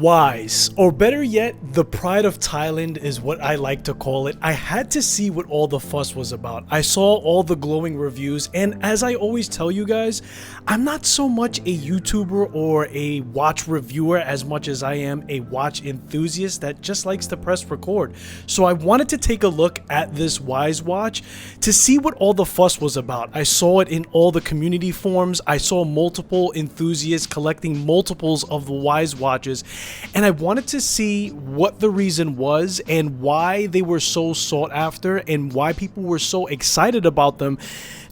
Wise, or better yet, the pride of Thailand is what I like to call it. I had to see what all the fuss was about. I saw all the glowing reviews, and as I always tell you guys, I'm not so much a YouTuber or a watch reviewer as much as I am a watch enthusiast that just likes to press record. So I wanted to take a look at this Wise watch to see what all the fuss was about. I saw it in all the community forums. I saw multiple enthusiasts collecting multiples of the Wise watches, and I wanted to see what the reason was and why they were so sought after and why people were so excited about them.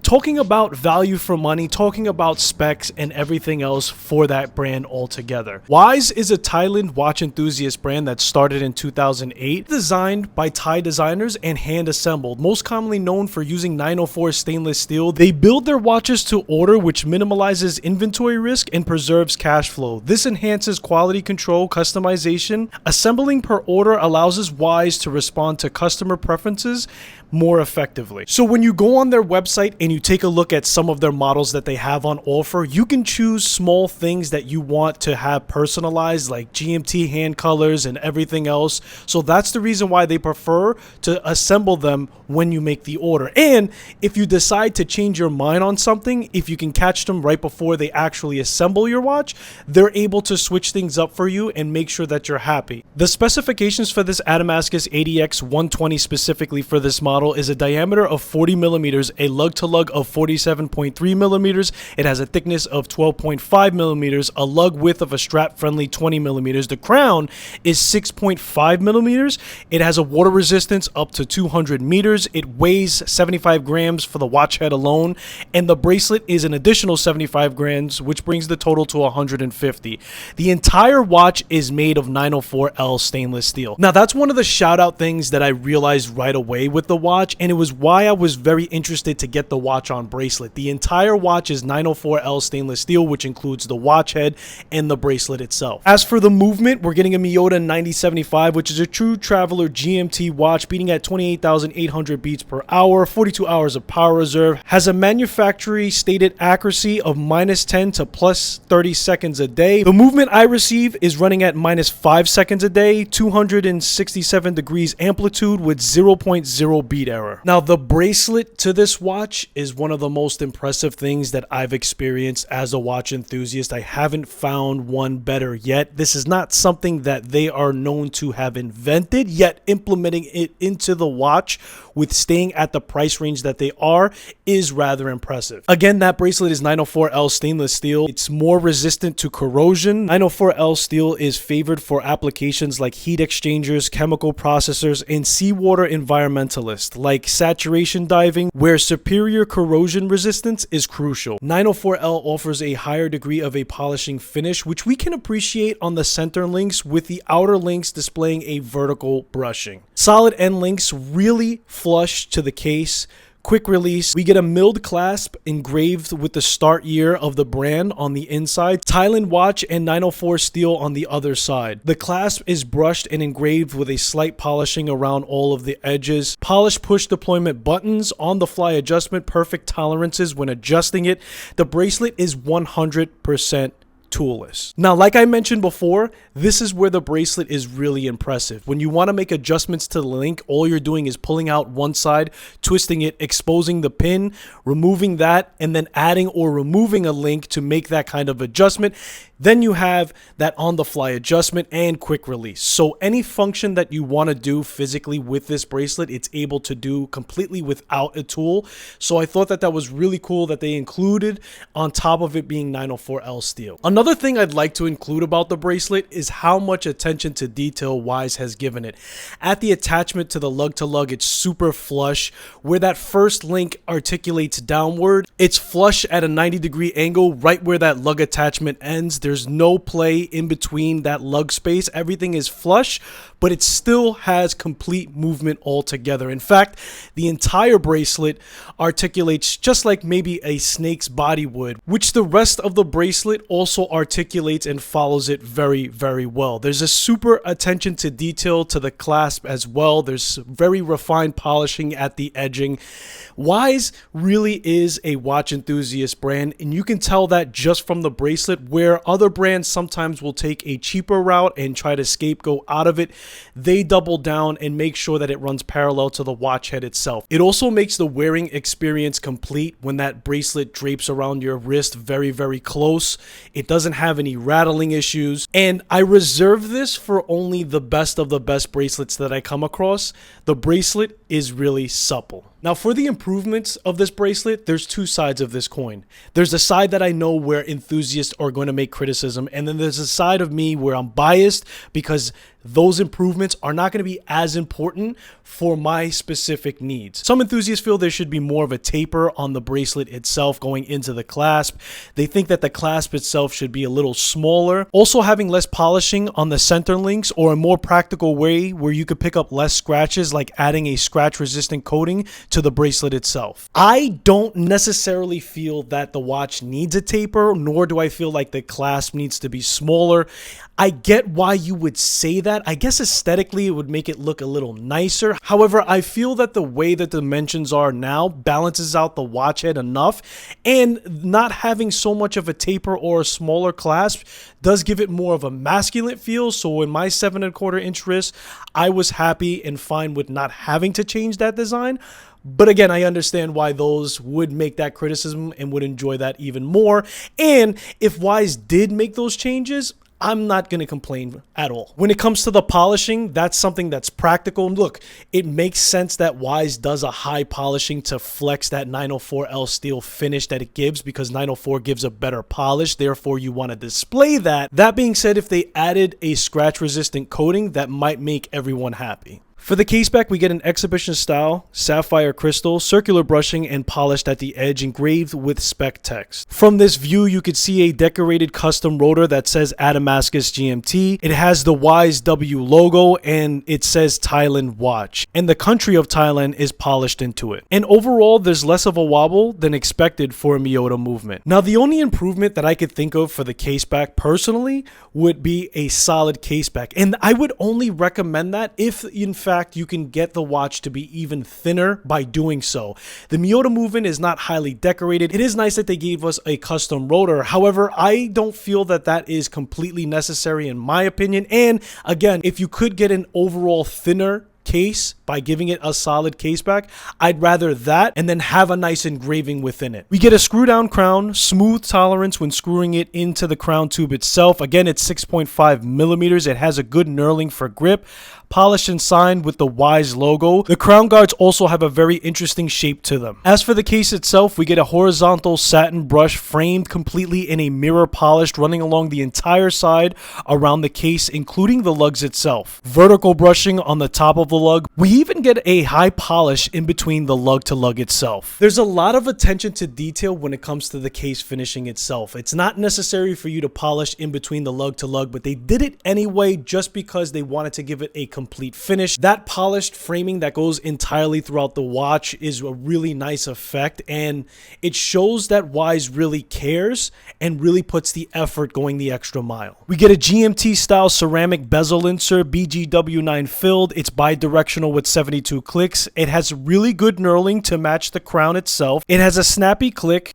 Talking about value for money, talking about specs and everything else for that brand altogether. Wise is a Thailand watch enthusiast brand that started in 2008, designed by Thai designers and hand assembled, most commonly known for using 904 stainless steel. They build their watches to order, which minimalizes inventory risk and preserves cash flow. This enhances quality control, customization. Assembling per order allows Wise to respond to customer preferences more effectively. So when you go on their website and you take a look at some of their models that they have on offer, you can choose small things that you want to have personalized, like GMT hand colors and everything else. So that's the reason why they prefer to assemble them when you make the order. And if you decide to change your mind on something, if you can catch them right before they actually assemble your watch, they're able to switch things up for you and make sure that you're happy. The specifications for this ADAMASCUS ADX 120 specifically for this model is a diameter of 40 millimeters, a lug-to-lug of 47.3 millimeters. It has a thickness of 12.5 millimeters, a lug width of a strap-friendly 20 millimeters. The crown is 6.5 millimeters. It has a water resistance up to 200 meters. It weighs 75 grams for the watch head alone, and the bracelet is an additional 75 grams, which brings the total to 150. The entire watch is made of 904L stainless steel. Now, that's one of the shout-out things that I realized right away with the watch, and it was why I was very interested to get the watch on Bracelet. The entire watch is 904L stainless steel, which includes the watch head and the bracelet itself. As for the movement, we're getting a Miyota 9075, which is a true traveler GMT watch, beating at 28,800 beats per hour, 42 hours of power reserve, has a manufacturer stated accuracy of -10 to +30 seconds a day. The movement I receive is running at -5 seconds a day, 267 degrees amplitude with 0.0 beat error. Now, the bracelet to this watch is one of the most impressive things that I've experienced as a watch enthusiast. I haven't found one better yet. This is not something that they are known to have invented, yet implementing it into the watch with staying at the price range that they are is rather impressive. Again, that bracelet is 904L stainless steel. It's more resistant to corrosion. 904L steel is favored for applications like heat exchangers, chemical processors, and seawater environmentalists like saturation diving, where superior corrosion resistance is crucial. 904L offers a higher degree of a polishing finish, which we can appreciate on the center links, with the outer links displaying a vertical brushing. Solid end links really flush to the case. Quick release. We get a milled clasp engraved with the start year of the brand on the inside, Thailand watch and 904 steel on the other side. The clasp is brushed and engraved with a slight polishing around all of the edges. Polished push deployment buttons, on the fly adjustment, perfect tolerances when adjusting it. The bracelet is 100% toolless. Now, like I mentioned before, this is where the bracelet is really impressive. When you want to make adjustments to the link, all you're doing is pulling out one side, twisting it, exposing the pin, removing that, and then adding or removing a link to make that kind of adjustment. Then you have that on-the-fly adjustment and quick release. So any function that you want to do physically with this bracelet, it's able to do completely without a tool. So I thought that that was really cool that they included on top of it being 904L steel. Another thing I'd like to include about the bracelet is how much attention to detail Wise has given it. At the attachment to the lug-to-lug, it's super flush. Where that first link articulates downward, it's flush at a 90-degree angle right where that lug attachment ends. There's no play in between that lug space. Everything is flush, but it still has complete movement altogether. In fact, the entire bracelet articulates just like maybe a snake's body would, which the rest of the bracelet also articulates and follows it very, very well. There's a super attention to detail to the clasp as well. There's very refined polishing at the edging. Wise really is a watch enthusiast brand, and you can tell that just from the bracelet, where other other brands sometimes will take a cheaper route and try to scapegoat out of it. They double down and make sure that it runs parallel to the watch head itself. It also makes the wearing experience complete when that bracelet drapes around your wrist very, very close. It doesn't have any rattling issues. And I reserve this for only the best of the best bracelets that I come across. The bracelet is really supple. Now, for the improvements of this bracelet, there's two sides of this coin. There's a side that I know where enthusiasts are going to make criticism, and then there's a side of me where I'm biased because those improvements are not going to be as important for my specific needs. Some enthusiasts feel there should be more of a taper on the bracelet itself going into the clasp. They think that the clasp itself should be a little smaller. Also, having less polishing on the center links, or a more practical way where you could pick up less scratches, like adding a scratch resistant coating to the bracelet itself. I don't necessarily feel that the watch needs a taper, nor do I feel like the clasp needs to be smaller. I get why you would say that. I guess aesthetically it would make it look a little nicer. However, I feel that the way the dimensions are now balances out the watch head enough, and not having so much of a taper or a smaller clasp does give it more of a masculine feel. So in my 7¼ inch wrist, I was happy and fine with not having to change that design. But again, I understand why those would make that criticism and would enjoy that even more. And if Wise did make those changes, I'm not going to complain at all. When it comes to the polishing, that's something that's practical. Look, it makes sense that Wise does a high polishing to flex that 904L steel finish that it gives, because 904 gives a better polish. Therefore, you want to display that. That being said, if they added a scratch resistant coating, that might make everyone happy. For the case back, we get an exhibition style, sapphire crystal, circular brushing, and polished at the edge, engraved with spec text. From this view, you could see a decorated custom rotor that says ADAMASCUS GMT. It has the Wise W logo, and it says Thailand watch. And the country of Thailand is polished into it. And overall, there's less of a wobble than expected for a Miyota movement. Now, the only improvement that I could think of for the case back personally would be a solid case back. And I would only recommend that if, in fact, you can get the watch to be even thinner by doing so. The Miyota movement is not highly decorated. It is nice that they gave us a custom rotor. However, I don't feel that that is completely necessary in my opinion. And again, if you could get an overall thinner case by giving it a solid case back, I'd rather that and then have a nice engraving within it. We get a screw down crown, smooth tolerance when screwing it into the crown tube itself. Again, it's 6.5 millimeters. It has a good knurling for grip. Polished and signed with the Wise logo. The crown guards also have a very interesting shape to them. As for the case itself, we get a horizontal satin brush framed completely in a mirror polished running along the entire side around the case, including the lugs itself. Vertical brushing on the top of the lug. We even get a high polish in between the lug to lug itself. There's a lot of attention to detail when it comes to the case finishing itself. It's not necessary for you to polish in between the lug to lug, but they did it anyway just because they wanted to give it a complete finish. That polished framing that goes entirely throughout the watch is a really nice effect, and it shows that Wise really cares and really puts the effort going the extra mile. We get a GMT style ceramic bezel insert, BGW9 filled. It's bi-directional with 72 clicks. It has really good knurling to match the crown itself. It has a snappy click.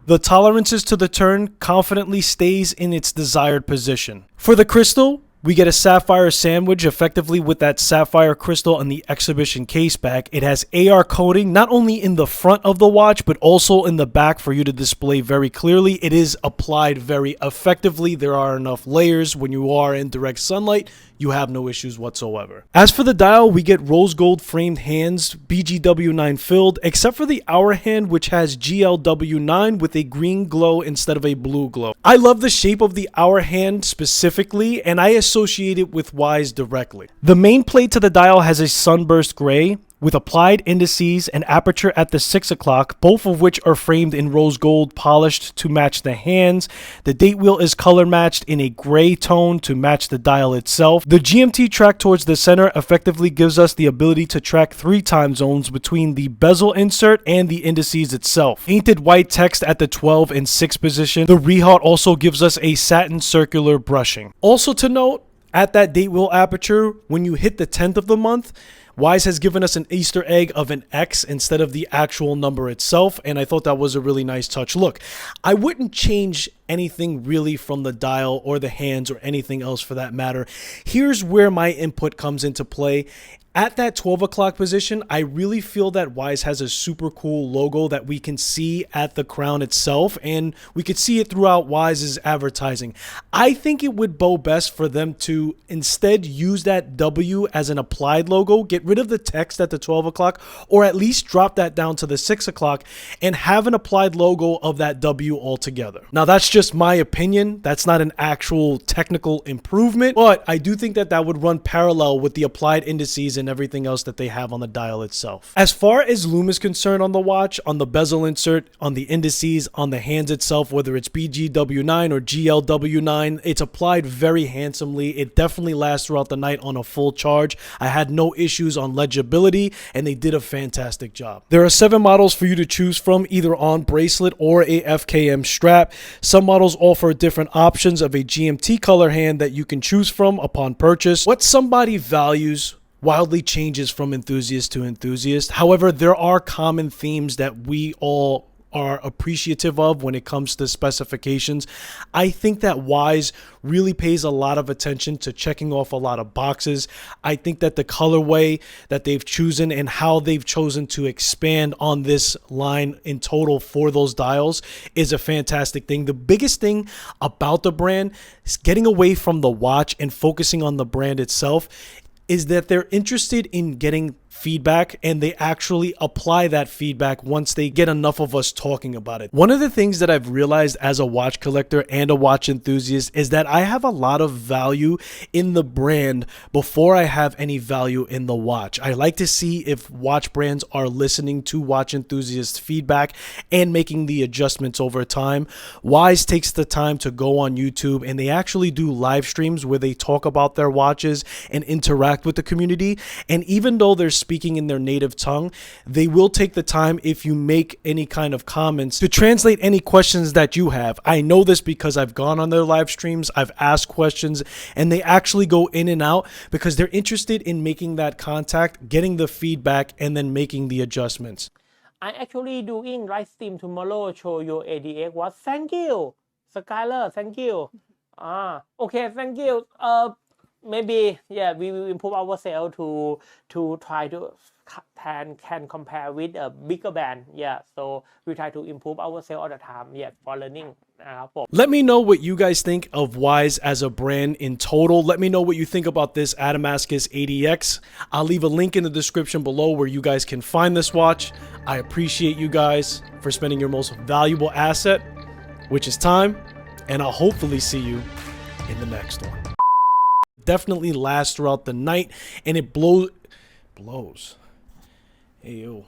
The tolerances to the turn confidently stays in its desired position. For the crystal, we get a sapphire sandwich effectively with that sapphire crystal on the exhibition case back. It has AR coating not only in the front of the watch but also in the back for you to display very clearly. It is applied very effectively. There are enough layers. When you are in direct sunlight, you have no issues whatsoever. As for the dial, we get rose gold framed hands, BGW9 filled, except for the hour hand, which has GLW9 with a green glow instead of a blue glow. I love the shape of the hour hand specifically, and I associate it with Wise directly. The main plate to the dial has a sunburst gray with applied indices and aperture at the 6 o'clock, both of which are framed in rose gold polished to match the hands. The date wheel is color matched in a gray tone to match the dial itself. The GMT track towards the center effectively gives us the ability to track 3 time zones between the bezel insert and the indices itself. Painted white text at the 12 and 6 position. The rehaut also gives us a satin circular brushing. Also to note, at that date wheel aperture, when you hit the 10th of the month, Wise has given us an Easter egg of an X instead of the actual number itself, and I thought that was a really nice touch. Look, I wouldn't change anything really from the dial or the hands or anything else for that matter. Here's where my input comes into play. At that 12 o'clock position, I really feel that Wise has a super cool logo that we can see at the crown itself, and we could see it throughout Wise's advertising. I think it would bow best for them to instead use that W as an applied logo, get rid of the text at the 12 o'clock, or at least drop that down to the 6 o'clock and have an applied logo of that W altogether. Now, that's just my opinion. That's not an actual technical improvement, but I do think that that would run parallel with the applied indices and everything else that they have on the dial itself. As far as Lume is concerned on the watch, on the bezel insert, on the indices, on the hands itself, whether it's BGW9 or GLW9, it's applied very handsomely. It definitely lasts throughout the night on a full charge. I had no issues on legibility, and they did a fantastic job. There are 7 models for you to choose from, either on bracelet or a FKM strap. Some models offer different options of a GMT color hand that you can choose from upon purchase. What somebody values wildly changes from enthusiast to enthusiast. However, there are common themes that we all are appreciative of when it comes to specifications. I think that Wise really pays a lot of attention to checking off a lot of boxes. I think that the colorway that they've chosen and how they've chosen to expand on this line in total for those dials is a fantastic thing. The biggest thing about the brand is getting away from the watch and focusing on the brand itself is that they're interested in getting feedback, and they actually apply that feedback once they get enough of us talking about it. One of the things that I've realized as a watch collector and a watch enthusiast is that I have a lot of value in the brand before I have any value in the watch. I like to see if watch brands are listening to watch enthusiasts' feedback and making the adjustments over time. Wise takes the time to go on YouTube, and they actually do live streams where they talk about their watches and interact with the community. And even though they're speaking in their native tongue, they will take the time, if you make any kind of comments, to translate any questions that you have. I know this because I've gone on their live streams, I've asked questions, and they actually go in and out because they're interested in making that contact, getting the feedback, and then making the adjustments. I actually doing live stream tomorrow, show your ADX watch. Thank you, Skyler. Thank you. Okay, thank you. Maybe, yeah, we will improve ourselves to try to can compare with a bigger band. Yeah, so we try to improve ourselves all the time. Yeah, for learning. Let me know what you guys think of Wise as a brand in total. Let me know what you think about this ADAMASCUS ADX. I'll leave a link in the description below where you guys can find this watch. I appreciate you guys for spending your most valuable asset, which is time, and I'll hopefully see you in the next one. Definitely lasts throughout the night, and it blows. Hey, yo.